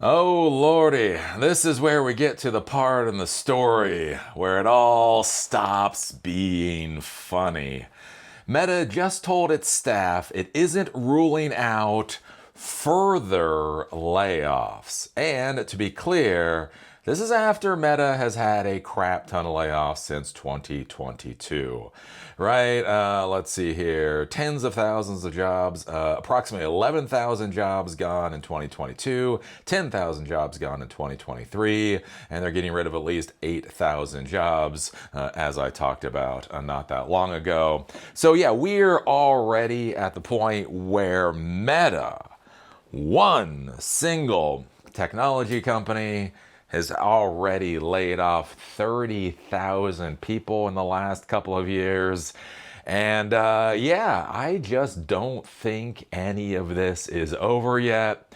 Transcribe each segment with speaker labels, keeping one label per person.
Speaker 1: Oh lordy, this is where we get to the part in the story where it all stops being funny. Meta just told its staff it isn't ruling out further layoffs. And to be clear, this is after Meta has had a crap ton of layoffs since 2022, right? Let's see here. Tens of thousands of jobs, approximately 11,000 jobs gone in 2022, 10,000 jobs gone in 2023, and they're getting rid of at least 8,000 jobs, as I talked about not that long ago. So yeah, we're already at the point where Meta, one single technology company, has already laid off 30,000 people in the last couple of years. And yeah, I just don't think any of this is over yet.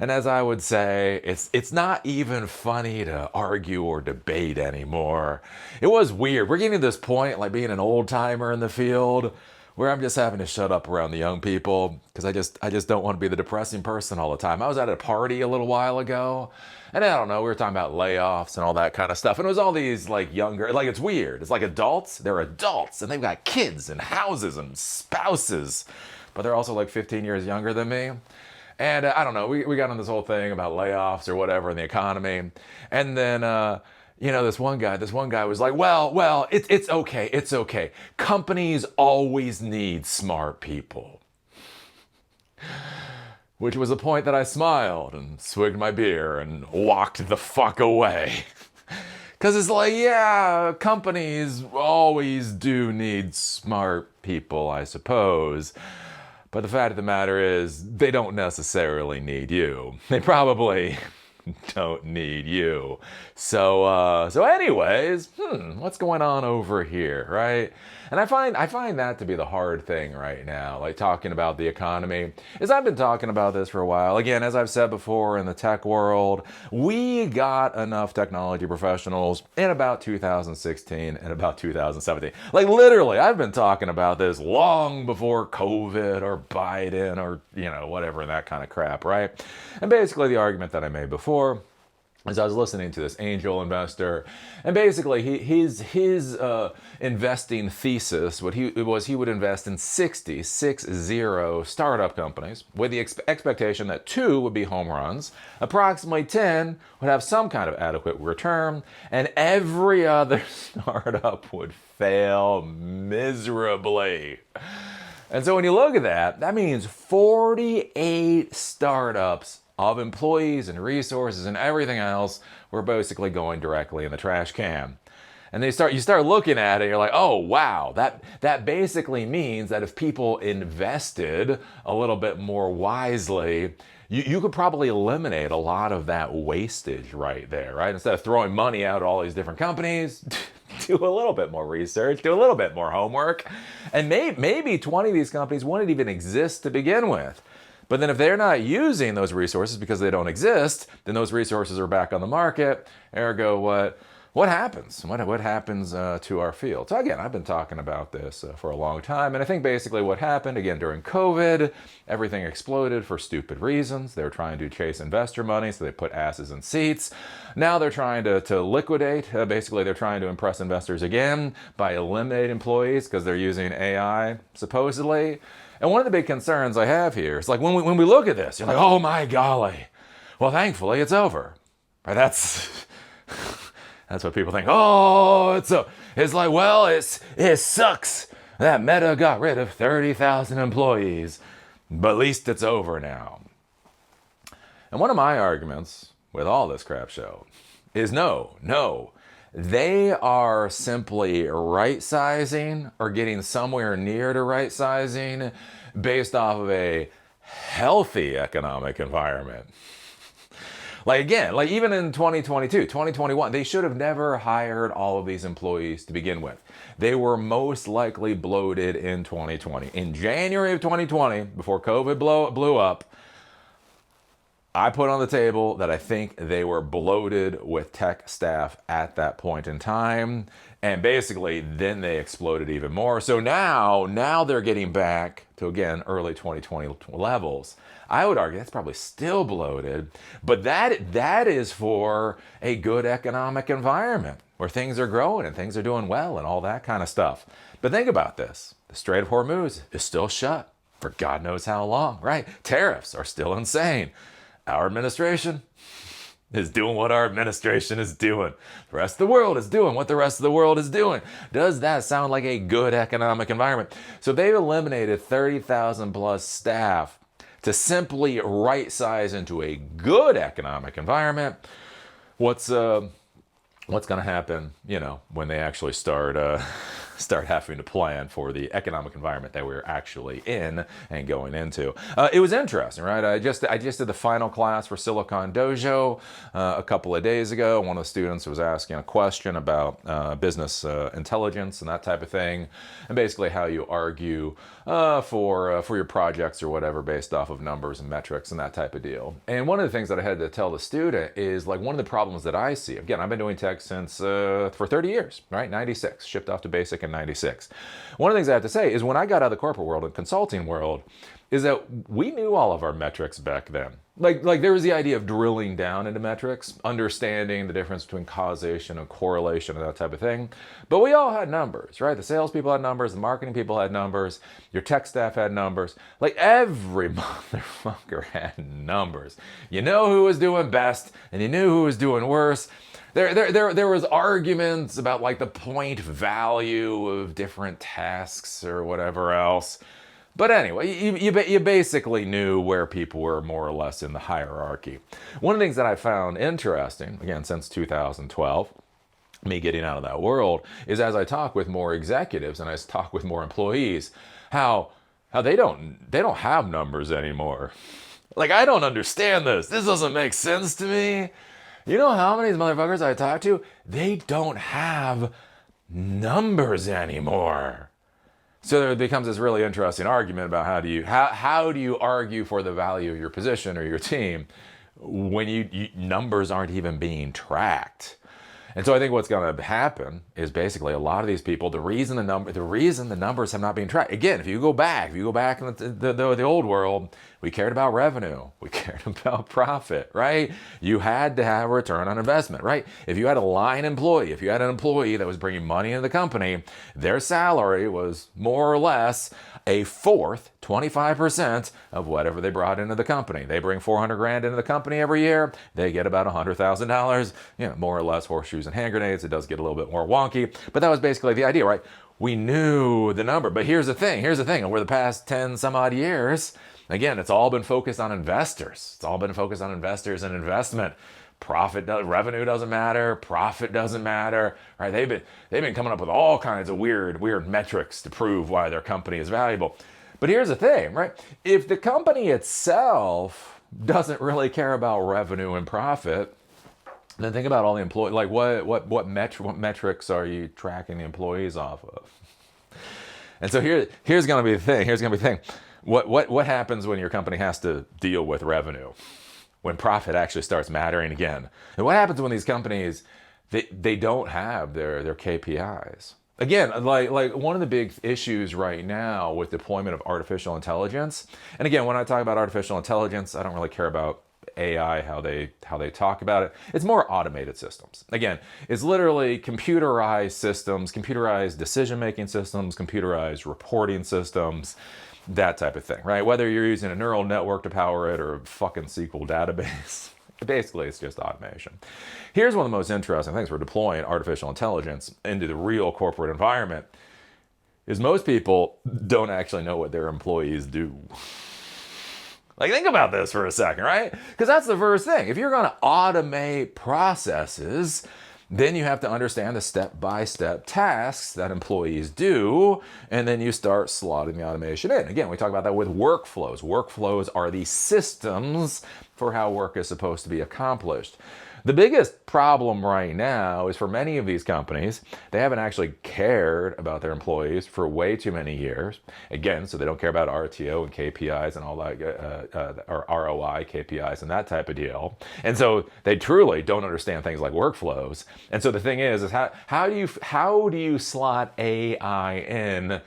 Speaker 1: And as I would say, it's not even funny to argue or debate anymore. It was weird. We're getting to this point, like being an old timer in the field, where I'm just having to shut up around the young people because I just don't want to be the depressing person all the time. I was at a party a little while ago, and I don't know, we were talking about layoffs and all that kind of stuff, and it was all these like younger, like it's weird. It's like adults, they're adults, and they've got kids and houses and spouses, but they're also like 15 years younger than me. And I don't know, we got on this whole thing about layoffs or whatever in the economy, and then this one guy was like, well, it's okay, it's okay. Companies always need smart people. Which was a point that I smiled and swigged my beer and walked the fuck away. Because it's like, yeah, companies always do need smart people, I suppose. But the fact of the matter is, they don't necessarily need you. They probably don't need you. So anyways, what's going on over here, right? And I find that to be the hard thing right now, like talking about the economy, is I've been talking about this for a while. Again, as I've said before, in the tech world, we got enough technology professionals in about 2016 and about 2017. Like literally, I've been talking about this long before COVID or Biden or, whatever, that kind of crap, right? And basically the argument that I made before, as I was listening to this angel investor, and basically his investing thesis, he would invest in 60 startup companies with the expectation that 2 would be home runs, approximately 10 would have some kind of adequate return, and every other startup would fail miserably. And so when you look at that, that means 48 startups of employees and resources and everything else were basically going directly in the trash can. And you start looking at it, you're like, oh wow, that basically means that if people invested a little bit more wisely, you could probably eliminate a lot of that wastage right there, right? Instead of throwing money out at all these different companies, do a little bit more research, do a little bit more homework, and maybe 20 of these companies wouldn't even exist to begin with. But then if they're not using those resources because they don't exist, then those resources are back on the market. Ergo, what happens? What happens to our field? So again, I've been talking about this for a long time, and I think basically what happened, again, during COVID, everything exploded for stupid reasons. They were trying to chase investor money, so they put asses in seats. Now they're trying to liquidate. Basically, they're trying to impress investors again by eliminating employees because they're using AI, supposedly. And one of the big concerns I have here is like when we look at this, you're like, oh my golly. Well, thankfully, it's over. Right? That's what people think. Oh, it's like, well, it sucks that Meta got rid of 30,000 employees, but at least it's over now. And one of my arguments with all this crap show is no. They are simply right-sizing or getting somewhere near to right-sizing based off of a healthy economic environment. Like again, like even in 2022, 2021, they should have never hired all of these employees to begin with. They were most likely bloated in 2020. In January of 2020, before COVID blew up, I put on the table that I think they were bloated with tech staff at that point in time. And basically, then they exploded even more. So now they're getting back to, again, early 2020 levels. I would argue that's probably still bloated, but that is for a good economic environment where things are growing and things are doing well and all that kind of stuff. But think about this. The Strait of Hormuz is still shut for God knows how long, right? Tariffs are still insane. Our administration is doing what our administration is doing. The rest of the world is doing what the rest of the world is doing. Does that sound like a good economic environment? So they've eliminated 30,000 plus staff to simply right size into a good economic environment. What's going to happen, when they actually start having to plan for the economic environment that we're actually in and going into. It was interesting, right? I just did the final class for Silicon Dojo a couple of days ago. One of the students was asking a question about business intelligence and that type of thing, and basically how you argue for your projects or whatever based off of numbers and metrics and that type of deal. And one of the things that I had to tell the student is, like, one of the problems that I see, again, I've been doing tech since for 30 years, right? 96, shipped off to basic in 96. One of the things I have to say is when I got out of the corporate world and consulting world is that we knew all of our metrics back then. Like there was the idea of drilling down into metrics, understanding the difference between causation and correlation and that type of thing. But we all had numbers, right? The salespeople had numbers, the marketing people had numbers, your tech staff had numbers. Like every motherfucker had numbers. You know who was doing best and you knew who was doing worse. There was arguments about like the point value of different tasks or whatever else. But anyway, you basically knew where people were more or less in the hierarchy. One of the things that I found interesting, again, since 2012, me getting out of that world, is as I talk with more executives and I talk with more employees, how they don't have numbers anymore. Like, I don't understand this. This doesn't make sense to me. You know how many of these motherfuckers I talk to, they don't have numbers anymore. So there becomes this really interesting argument about how do you argue for the value of your position or your team when you numbers aren't even being tracked. And so I think what's going to happen is basically a lot of these people, the reason the numbers have not been tracked. Again, if you go back in the old world, we cared about revenue, we cared about profit, right? You had to have a return on investment, right? If you had a line employee, if you had an employee that was bringing money into the company, their salary was more or less a fourth, 25% of whatever they brought into the company. They bring 400 grand into the company every year. They get about $100,000, more or less horseshoes and hand grenades. It does get a little bit more wonky, but that was basically the idea, right? We knew the number, but here's the thing. Over the past 10 some odd years, again, it's all been focused on investors. It's all been focused on investors and investment. Revenue doesn't matter. Profit doesn't matter, right? They've been coming up with all kinds of weird metrics to prove why their company is valuable. But here's the thing, right? If the company itself doesn't really care about revenue and profit, then think about all the employees. Like what metrics are you tracking the employees off of? And so here's going to be the thing. What happens when your company has to deal with revenue? When profit actually starts mattering again? And what happens when these companies, they don't have their KPIs? Again, like one of the big issues right now with deployment of artificial intelligence, and again, when I talk about artificial intelligence, I don't really care about AI, how they talk about it. It's more automated systems. Again, it's literally computerized systems, computerized decision-making systems, computerized reporting systems, that type of thing, right? Whether you're using a neural network to power it or a fucking SQL database, basically it's just automation. Here's one of the most interesting things for deploying artificial intelligence into the real corporate environment is most people don't actually know what their employees do. Like, think about this for a second, right? Because that's the first thing. If you're going to automate processes, then you have to understand the step-by-step tasks that employees do, and then you start slotting the automation in. Again, we talk about that with workflows. Workflows are the systems for how work is supposed to be accomplished. The biggest problem right now is for many of these companies, they haven't actually cared about their employees for way too many years. Again, so they don't care about RTO and KPIs and all that, or ROI, KPIs and that type of deal. And so they truly don't understand things like workflows. And so the thing is how do you slot AI in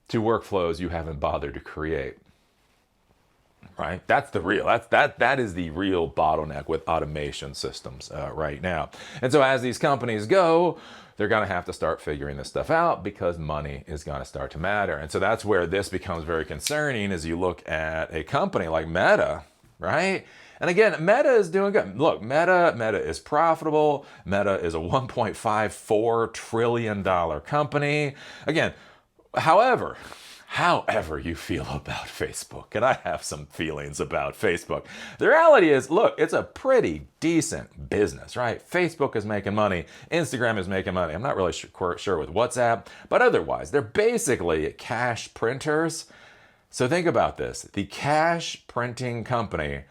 Speaker 1: to workflows you haven't bothered to create? Right? That is the real bottleneck with automation systems right now. And so as these companies go, they're going to have to start figuring this stuff out because money is going to start to matter. And so that's where this becomes very concerning as you look at a company like Meta, right? And again, Meta is doing good. Look, Meta is profitable. Meta is a $1.54 trillion company. Again, however you feel about Facebook, and I have some feelings about Facebook. The reality is, look, it's a pretty decent business, right? Facebook is making money. Instagram is making money. I'm not really sure with WhatsApp, but otherwise, they're basically cash printers. So think about this. The cash printing company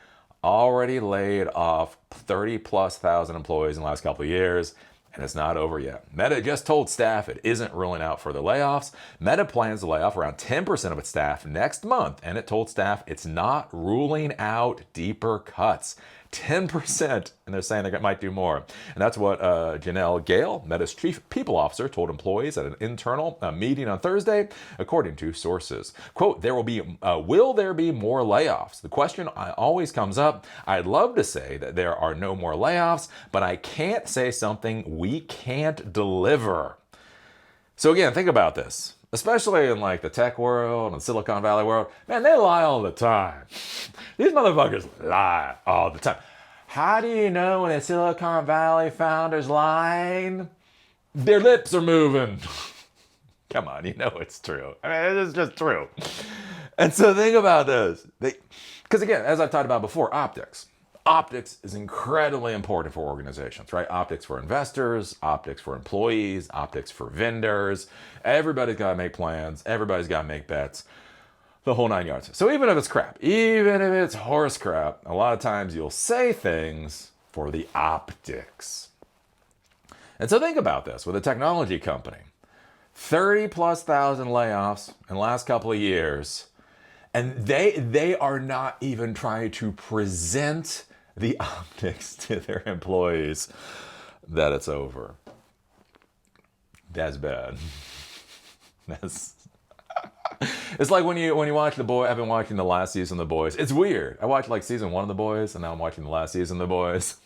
Speaker 1: already laid off 30,000+ employees in the last couple of years. And it's not over yet. Meta just told staff it isn't ruling out further layoffs. Meta plans to lay off around 10% of its staff next month, and it told staff it's not ruling out deeper cuts. 10%, and they're saying they might do more. And that's what Janelle Gale, Meta's chief people officer, told employees at an internal meeting on Thursday, according to sources. Quote, will there be more layoffs? The question always comes up. I'd love to say that there are no more layoffs, but I can't say something we can't deliver. So again, think about this. Especially in like the tech world and Silicon Valley world, man, they lie all the time. These motherfuckers lie all the time. How do you know when a Silicon Valley founder's lying? Their lips are moving. Come on, you know it's true. I mean, it's just true. And so think about this. Because again, as I've talked about before, optics. Optics is incredibly important for organizations, right? Optics for investors, optics for employees, optics for vendors. Everybody's got to make plans. Everybody's got to make bets. The whole 9 yards. So even if it's crap, even if it's horse crap, a lot of times you'll say things for the optics. And so think about this with a technology company. 30,000+ layoffs in the last couple of years. And they are not even trying to present the optics to their employees that it's over. That's bad. It's like when you watch The Boys. I've been watching the last season of The Boys. It's weird. I watched like season 1 of The Boys, and now I'm watching the last season of The Boys.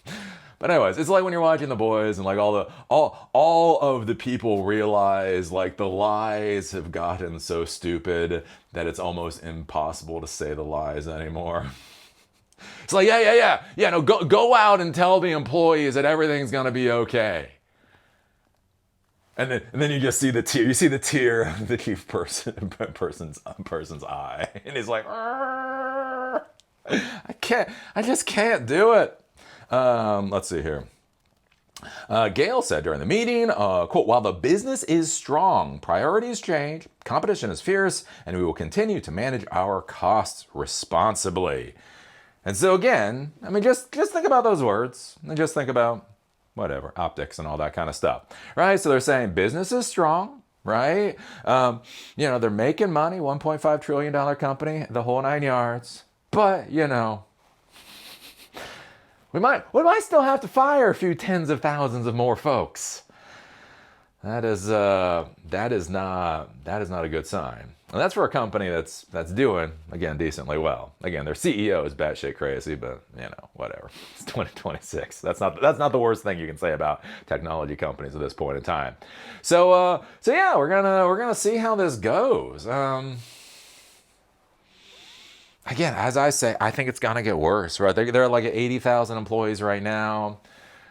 Speaker 1: But anyways, it's like when you're watching The Boys and like all of the people realize like the lies have gotten so stupid that it's almost impossible to say the lies anymore. It's like, no, go out and tell the employees that everything's gonna be okay. And then you just see the tear. You see the tear of the chief person's eye, and he's like, I just can't do it. Let's see here. Gale said during the meeting, quote, while the business is strong, priorities change, competition is fierce, and we will continue to manage our costs responsibly. And so again, I mean, just think about those words and just think about whatever, optics and all that kind of stuff, right? So they're saying business is strong, right? They're making money, $1.5 trillion company, the whole 9 yards, but we might still have to fire a few tens of thousands of more folks. That is not a good sign. And that's for a company that's doing, again, decently well. Again, their CEO is batshit crazy, but whatever. It's 2026. That's not the worst thing you can say about technology companies at this point in time. So yeah, we're gonna see how this goes. Again, as I say, I think it's gonna get worse, right? They're like at 80,000 employees right now,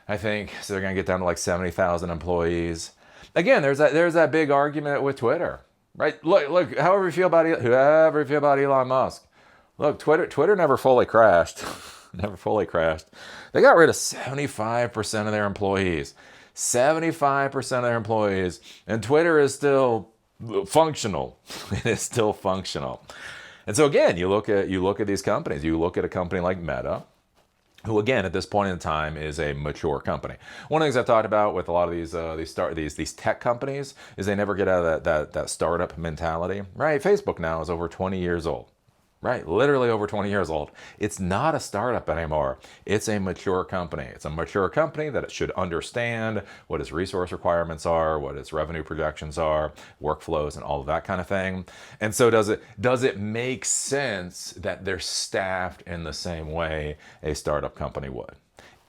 Speaker 1: I think. So they're gonna get down to like 70,000 employees. Again, there's that big argument with Twitter, right? Look. Whoever you feel about Elon Musk, look, Twitter never fully crashed. Never fully crashed. They got rid of 75% of their employees. 75% of their employees, and Twitter is still functional. It is still functional. And so again, you look at these companies. You look at a company like Meta, who again at this point in time is a mature company. One of the things I've talked about with a lot of these tech companies is they never get out of that startup mentality. Right? Facebook now is over 20 years old. Right, literally over 20 years old. It's not a startup anymore. It's a mature company. It's a mature company that it should understand what its resource requirements are, what its revenue projections are, workflows, and all of that kind of thing. And so does it make sense that they're staffed in the same way a startup company would?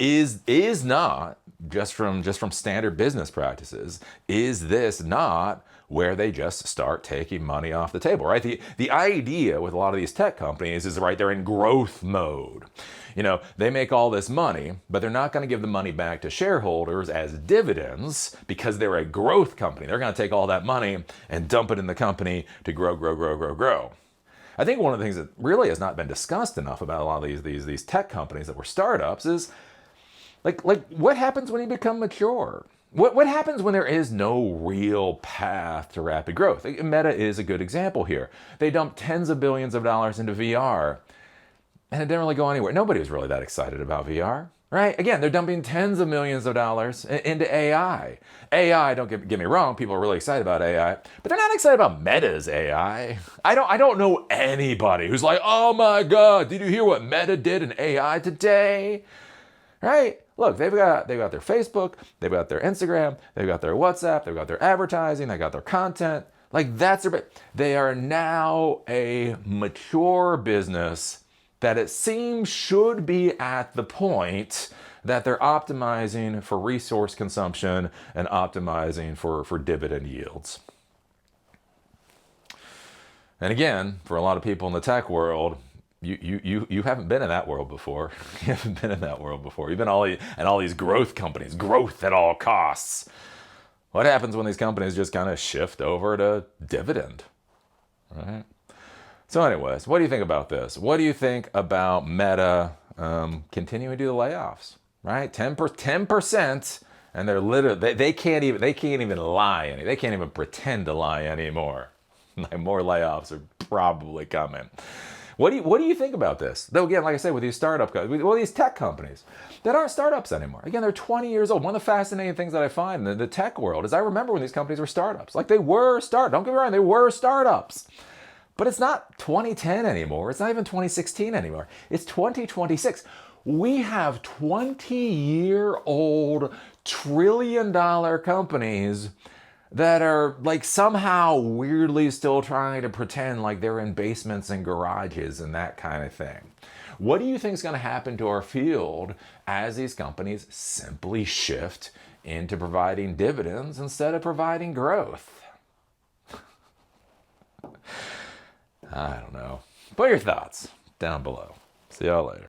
Speaker 1: Is not just from standard business practices, is this not where they just start taking money off the table, right? The idea with a lot of these tech companies is, right, they're in growth mode. They make all this money, but they're not going to give the money back to shareholders as dividends because they're a growth company. They're going to take all that money and dump it in the company to grow, grow, grow, grow, grow. I think one of the things that really has not been discussed enough about a lot of these tech companies that were startups is like what happens when you become mature? What happens when there is no real path to rapid growth? Meta is a good example here. They dumped tens of billions of dollars into VR, and it didn't really go anywhere. Nobody was really that excited about VR, right? Again, they're dumping tens of millions of dollars into AI. AI, don't get me wrong, people are really excited about AI, but they're not excited about Meta's AI. I don't know anybody who's like, oh my God, did you hear what Meta did in AI today? Right? Look, they've got their Facebook, they've got their Instagram, they've got their WhatsApp, they've got their advertising, they've got their content. Like they are now a mature business that it seems should be at the point that they're optimizing for resource consumption and optimizing for dividend yields. And again, for a lot of people in the tech world, you haven't been in that world before. You haven't been in that world before. You've been in all these growth companies, growth at all costs. What happens when these companies just kind of shift over to dividend? Right? So anyways, what do you think about this? What do you think about Meta continuing to do the layoffs? Right? 10%, and they're literally they can't even lie they can't even pretend to lie anymore. More layoffs are probably coming. What do you think about this? Though again, like I said, with these these tech companies that aren't startups anymore. Again, they're 20 years old. One of the fascinating things that I find in the tech world is I remember when these companies were startups. Like they were startups. Don't get me wrong, they were startups. But it's not 2010 anymore. It's not even 2016 anymore. It's 2026. We have 20-year-old trillion-dollar companies that are like somehow weirdly still trying to pretend like they're in basements and garages and that kind of thing. What do you think is going to happen to our field as these companies simply shift into providing dividends instead of providing growth? I don't know. Put your thoughts down below. See y'all later.